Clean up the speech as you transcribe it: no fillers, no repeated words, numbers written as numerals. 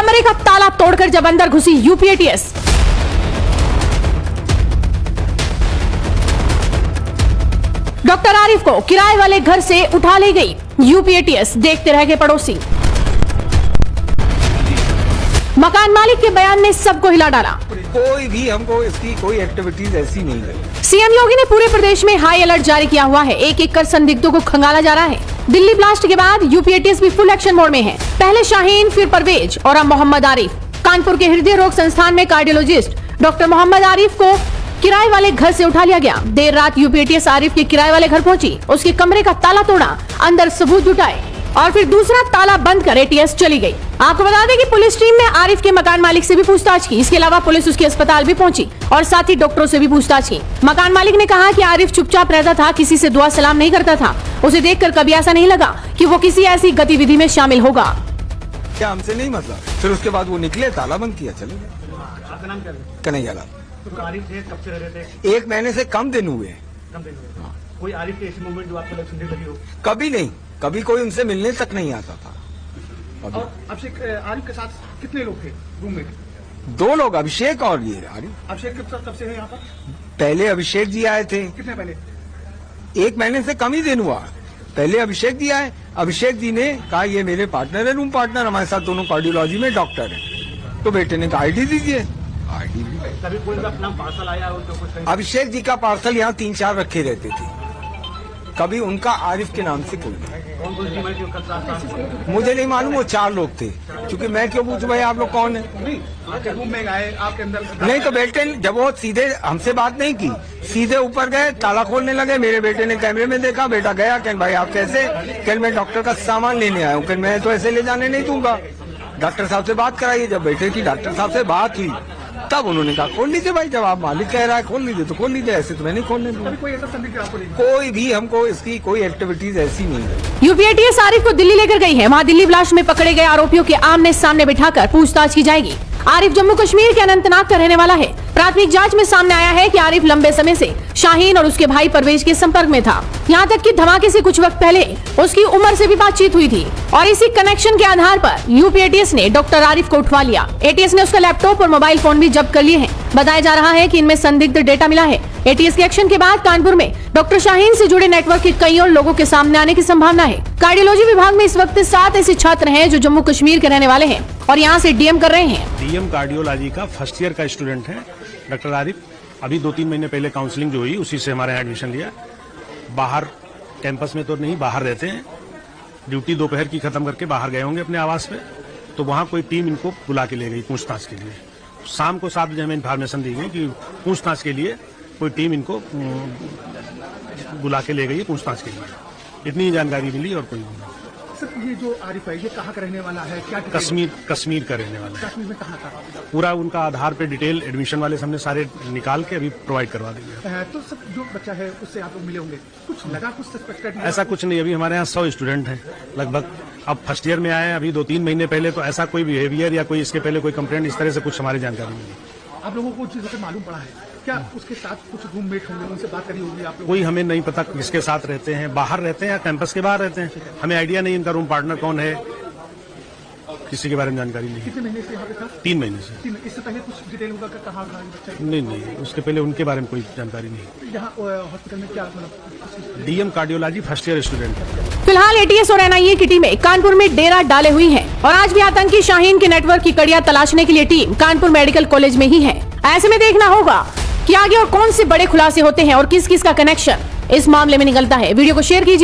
कमरे का ताला तोड़कर जब अंदर घुसी यूपी एटीएस, डॉक्टर आरिफ को किराए वाले घर से उठा ले गई यूपी एटीएस। देखते रह गए पड़ोसी। मकान मालिक के बयान ने सबको हिला डाला। कोई भी हमको इसकी कोई एक्टिविटीज ऐसी नहीं है। सीएम योगी ने पूरे प्रदेश में हाई अलर्ट जारी किया हुआ है। एक एक कर संदिग्धों को खंगाला जा रहा है। दिल्ली ब्लास्ट के बाद यूपी एटीएस भी फुल एक्शन मोड में है। पहले शाहीन, फिर परवेज और अब मोहम्मद आरिफ। कानपुर के हृदय रोग संस्थान में कार्डियोलॉजिस्ट डॉक्टर मोहम्मद आरिफ को किराए वाले घर से उठा लिया गया। देर रात यूपी एटीएस आरिफ के किराए वाले घर पहुंची, उसके कमरे का ताला तोड़ा, अंदर सबूत जुटाए और फिर दूसरा ताला बंद कर एटीएस चली गई। आपको बता दें कि पुलिस टीम ने आरिफ के मकान मालिक से भी पूछताछ की। इसके अलावा पुलिस उसके अस्पताल भी पहुंची और साथ ही डॉक्टरों से भी पूछताछ की। मकान मालिक ने कहा कि आरिफ चुपचाप रहता था, किसी से दुआ सलाम नहीं करता था। उसे देखकर कभी ऐसा नहीं लगा कि वो किसी ऐसी गतिविधि में शामिल होगा। क्या हमसे नहीं मतलब। फिर उसके बाद वो निकले, ताला बंद किया, चले गए। आपका नाम क्या है? कन्हैया लाल। तो आरिफ थे, कब से रह रहे थे? 1 महीने से कम दिन हुए। कम दिन हुए। हाँ। कोई आरिफ के ऐसे मूवमेंट जो आपको सुनने लगी हो? कभी नहीं, कभी कोई उनसे मिलने तक नहीं आता था। और अभिषेक आरिफ के साथ कितने लोग थे रूममेट? 2 लोग, अभिषेक और ये आरिफ। अभिषेक कब से है यहाँ पर? पहले अभिषेक जी आए थे। कितने पहले? 1 महीने से कम ही दिन हुआ। पहले अभिषेक जी आए। अभिषेक जी ने कहा ये मेरे पार्टनर है, रूम पार्टनर, हमारे साथ दोनों कार्डियोलॉजी में डॉक्टर है। तो बेटे ने कहा आईडी दीजिए, आईडी दी। कभी कोई अपना पार्सल आया हो तो कुछ? अभिषेक जी का पार्सल यहाँ 3-4 रखे रहते थे, कभी उनका आरिफ के नाम से कोई नहीं। कौन टीम है जो कल साथ? मुझे नहीं मालूम, वो 4 लोग थे। क्योंकि मैं क्यों पूछूं भाई आप लोग कौन है? नहीं, आपके रूम में आए, आपके अंदर नहीं तो बेटे ने जब वो सीधे हमसे बात नहीं की, सीधे ऊपर गए, ताला खोलने लगे। मेरे बेटे ने कैमरे में देखा, बेटा गया, कह भाई आप कैसे? कल मैं डॉक्टर का सामान लेने आया हूँ, कल मैं तो ऐसे ले जाने नहीं दूंगा। डॉक्टर साहब से बात कराइए। जब बेटे की डॉक्टर साहब से बात हुई तब उन्होंने कहा खोल लीजिए भाई, जब आप मालिक कह रहा है खोल लीजिए तो खोल लीजिए, ऐसे तो मैं नहीं खोलने दूंगा। कोई ऐसा संदिग्ध आपको नहीं? कोई भी हमको इसकी कोई एक्टिविटीज ऐसी नहीं है। यूपी एटीएस आरिफ को दिल्ली लेकर गई है। वहाँ दिल्ली ब्लास्ट में पकड़े गए आरोपियों के आमने सामने बिठाकर पूछताछ की जाएगी। आरिफ जम्मू कश्मीर के अनंतनाग का रहने वाला है। प्राथमिक जांच में सामने आया है कि आरिफ लंबे समय से शाहीन और उसके भाई परवेज के संपर्क में था। यहाँ तक कि धमाके से कुछ वक्त पहले उसकी उमर से भी बातचीत हुई थी और इसी कनेक्शन के आधार पर यूपी एटीएस ने डॉक्टर आरिफ को उठवा लिया। एटीएस ने उसका लैपटॉप और मोबाइल फोन भी जब्त कर लिए हैं। बताया जा रहा है कि इनमें संदिग्ध डेटा मिला है। एटीएस के एक्शन के बाद कानपुर में डॉक्टर शाहीन से जुड़े नेटवर्क के कई और लोगों के सामने आने की संभावना है। कार्डियोलॉजी विभाग में इस वक्त 7 ऐसे छात्र हैं जो जम्मू कश्मीर के रहने वाले हैं और यहाँ से डीएम कर रहे हैं। डीएम कार्डियोलॉजी का फर्स्ट ईयर का स्टूडेंट है डॉक्टर आरिफ। अभी 2-3 महीने पहले काउंसलिंग जो हुई उसी से हमारे यहाँ एडमिशन लिया। बाहर कैंपस में तो नहीं, बाहर रहते हैं। ड्यूटी दोपहर की खत्म करके बाहर गए होंगे अपने आवास पे, तो वहाँ कोई टीम इनको बुला के ले गई पूछताछ के लिए। शाम को 7 बजे हमें इन्फॉर्मेशन दी गई कि पूछताछ के लिए कोई टीम इनको बुला के ले गई है पूछताछ के लिए। इतनी जानकारी मिली और कोई नहीं। सर ये जो आरिफ है ये कहाँ का रहने वाला है? क्या कश्मीर का रहने वाला है। कश्मीर में कहाँ का? पूरा उनका आधार पे डिटेल एडमिशन वाले हमने सारे निकाल के अभी प्रोवाइड करवा देंगे। तो सर जो बच्चा है उससे आप लोग मिले होंगे, कुछ लगा, कुछ सस्पेक्टेड? ऐसा कुछ नहीं। अभी हमारे यहाँ 100 स्टूडेंट हैं लगभग। अब फर्स्ट ईयर में आए हैं। अभी 2-3 महीने पहले तो ऐसा कोई बिहेवियर या कोई इसके पहले कोई कंप्लेंट इस तरह से कुछ हमारी जानकारी नहीं। आप लोगों को चीजों से मालूम पड़ा है क्या? उसके साथ कुछ रूममेट होंगे, उनसे बात करी होगी आप लोग? कोई हमें नहीं पता किसके साथ रहते हैं, बाहर रहते हैं या कैंपस के बाहर रहते हैं, हमें आइडिया नहीं इनका रूम पार्टनर कौन है, किसी के बारे में जानकारी नहीं। कितने महीने से यहाँ पे था? 3 महीने से। इससे पहले कुछ डिटेल होगा कि कहाँ बच्चा? नहीं, उसके पहले उनके बारे में कोई जानकारी नहीं। यहाँ हॉस्पिटल में क्या मतलब? DM cardiology first year student. फिलहाल एटीएस और एनआईए की टीमें कानपुर में डेरा डाले हुई है और आज भी आतंकी शाहीन के नेटवर्क की कड़ियां तलाशने के लिए टीम कानपुर मेडिकल कॉलेज में ही है। ऐसे में देखना होगा कि आगे और कौन से बड़े खुलासे होते हैं और किस किस का कनेक्शन इस मामले में निकलता है। वीडियो को शेयर कीजिए।